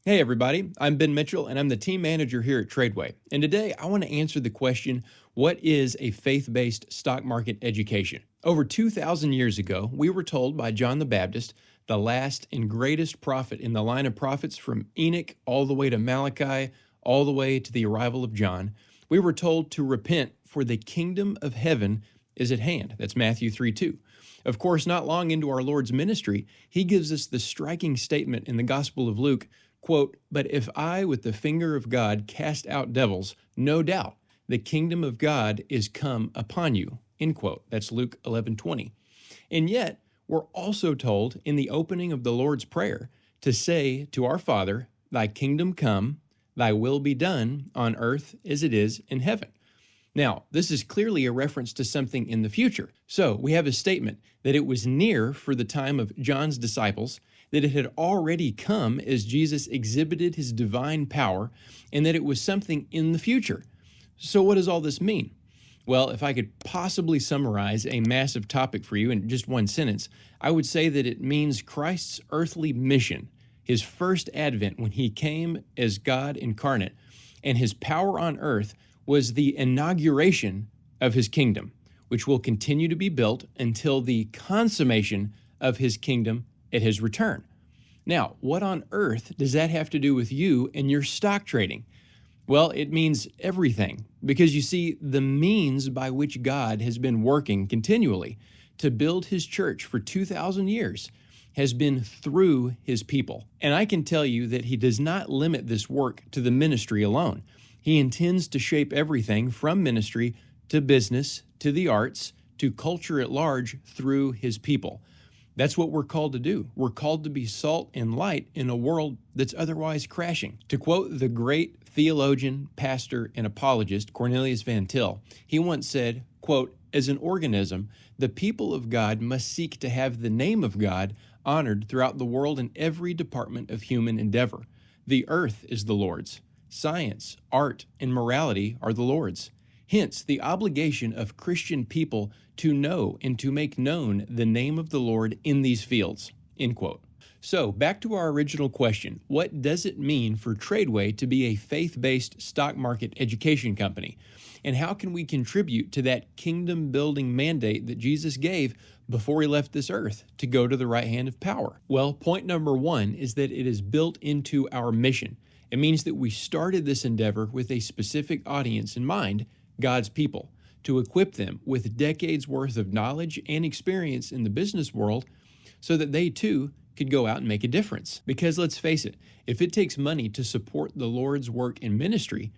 Hey everybody, I'm Ben Mitchell and I'm the team manager here at TRADEway. And today I want to answer the question, what is a faith-based stock market education? Over 2,000 years ago, we were told by John the Baptist, the last and greatest prophet in the line of prophets from Enoch all the way to Malachi, all the way to the arrival of John, we were told to repent for the kingdom of heaven is at hand. That's Matthew 3:2. Of course, not long into our Lord's ministry, he gives us the striking statement in the Gospel of Luke, quote, "But if I with the finger of God cast out devils, no doubt the kingdom of God is come upon you," end quote. That's Luke 11:20. And yet, we're also told in the opening of the Lord's Prayer to say to our Father, "Thy kingdom come, thy will be done on earth as it is in heaven." Now, this is clearly a reference to something in the future. So we have a statement that it was near for the time of John's disciples, that it had already come as Jesus exhibited his divine power, and that it was something in the future. So what does all this mean? Well, if I could possibly summarize a massive topic for you in just one sentence, I would say that it means Christ's earthly mission, his first advent when he came as God incarnate, and his power on earth was the inauguration of his kingdom, which will continue to be built until the consummation of his kingdom at his return. Now, what on earth does that have to do with you and your stock trading? Well, it means everything, because you see, the means by which God has been working continually to build his church for 2,000 years has been through his people. And I can tell you that he does not limit this work to the ministry alone. He intends to shape everything from ministry to business to the arts to culture at large through his people. That's what we're called to do. We're called to be salt and light in a world that's otherwise crashing. To quote the great theologian, pastor, and apologist Cornelius Van Til, he once said, quote, "As an organism, the people of God must seek to have the name of God honored throughout the world in every department of human endeavor. The earth is the Lord's. Science, art, and morality are the Lord's. Hence, the obligation of Christian people to know and to make known the name of the Lord in these fields," end quote. So, back to our original question, what does it mean for TRADEway to be a faith-based stock market education company? And how can we contribute to that kingdom-building mandate that Jesus gave before he left this earth to go to the right hand of power? Well, point number one is that it is built into our mission. It means that we started this endeavor with a specific audience in mind, God's people, to equip them with decades worth of knowledge and experience in the business world so that they too could go out and make a difference. Because let's face it, if it takes money to support the Lord's work in ministry,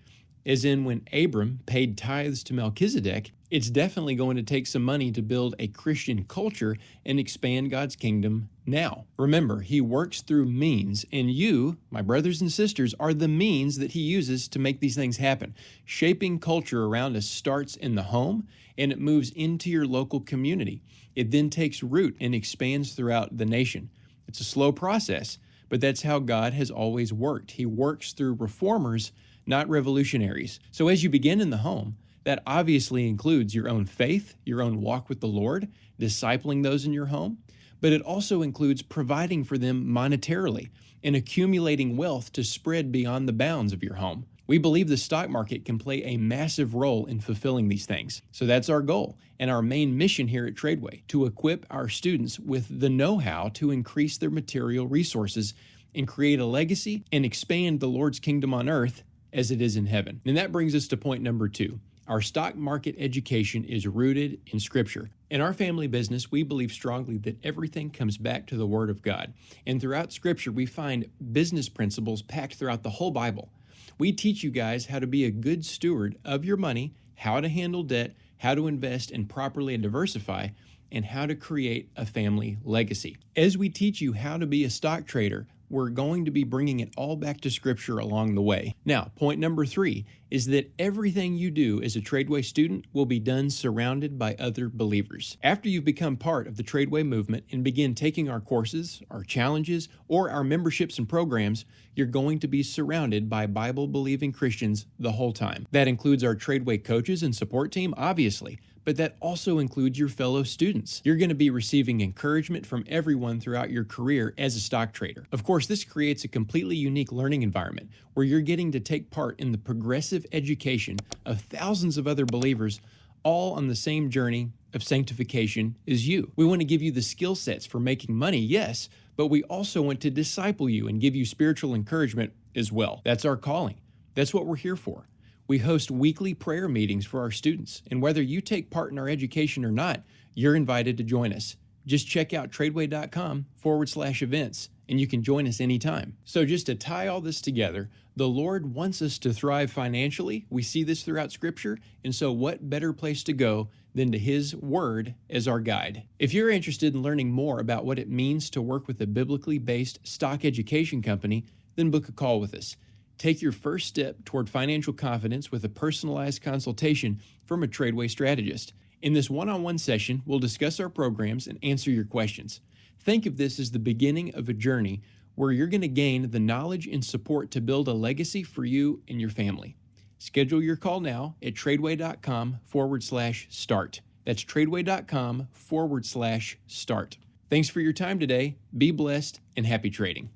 as in when Abram paid tithes to Melchizedek, it's definitely going to take some money to build a Christian culture and expand God's kingdom now. Remember, he works through means, and you, my brothers and sisters, are the means that he uses to make these things happen. Shaping culture around us starts in the home, and it moves into your local community. It then takes root and expands throughout the nation. It's a slow process, but that's how God has always worked. He works through reformers, not revolutionaries. So as you begin in the home, that obviously includes your own faith, your own walk with the Lord, discipling those in your home, but it also includes providing for them monetarily and accumulating wealth to spread beyond the bounds of your home. We believe the stock market can play a massive role in fulfilling these things. So that's our goal and our main mission here at TRADEway, to equip our students with the know-how to increase their material resources and create a legacy and expand the Lord's kingdom on earth as it is in heaven. And that brings us to point number two. Our stock market education is rooted in Scripture. In our family business, we believe strongly that everything comes back to the Word of God. And throughout Scripture, we find business principles packed throughout the whole Bible. We teach you guys how to be a good steward of your money, how to handle debt, how to invest and properly diversify, and how to create a family legacy. As we teach you how to be a stock trader, we're going to be bringing it all back to Scripture along the way. Now, point number three is that everything you do as a TRADEway student will be done surrounded by other believers. After you've become part of the TRADEway movement and begin taking our courses, our challenges, or our memberships and programs, you're going to be surrounded by Bible-believing Christians the whole time. That includes our TRADEway coaches and support team, obviously, but that also includes your fellow students. You're going to be receiving encouragement from everyone throughout your career as a stock trader. Of course, this creates a completely unique learning environment where you're getting to take part in the progressive education of thousands of other believers, all on the same journey of sanctification as you. We want to give you the skill sets for making money, yes, but we also want to disciple you and give you spiritual encouragement as well. That's our calling. That's what we're here for. We host weekly prayer meetings for our students, and whether you take part in our education or not, you're invited to join us. Just check out TRADEway.com/events, and you can join us anytime. So just to tie all this together, the Lord wants us to thrive financially. We see this throughout Scripture, and so what better place to go than to His Word as our guide? If you're interested in learning more about what it means to work with a biblically based stock education company, then book a call with us. Take your first step toward financial confidence with a personalized consultation from a TRADEway strategist. In this one-on-one session, we'll discuss our programs and answer your questions. Think of this as the beginning of a journey where you're going to gain the knowledge and support to build a legacy for you and your family. Schedule your call now at TRADEway.com/start. That's TRADEway.com/start. Thanks for your time today. Be blessed and happy trading.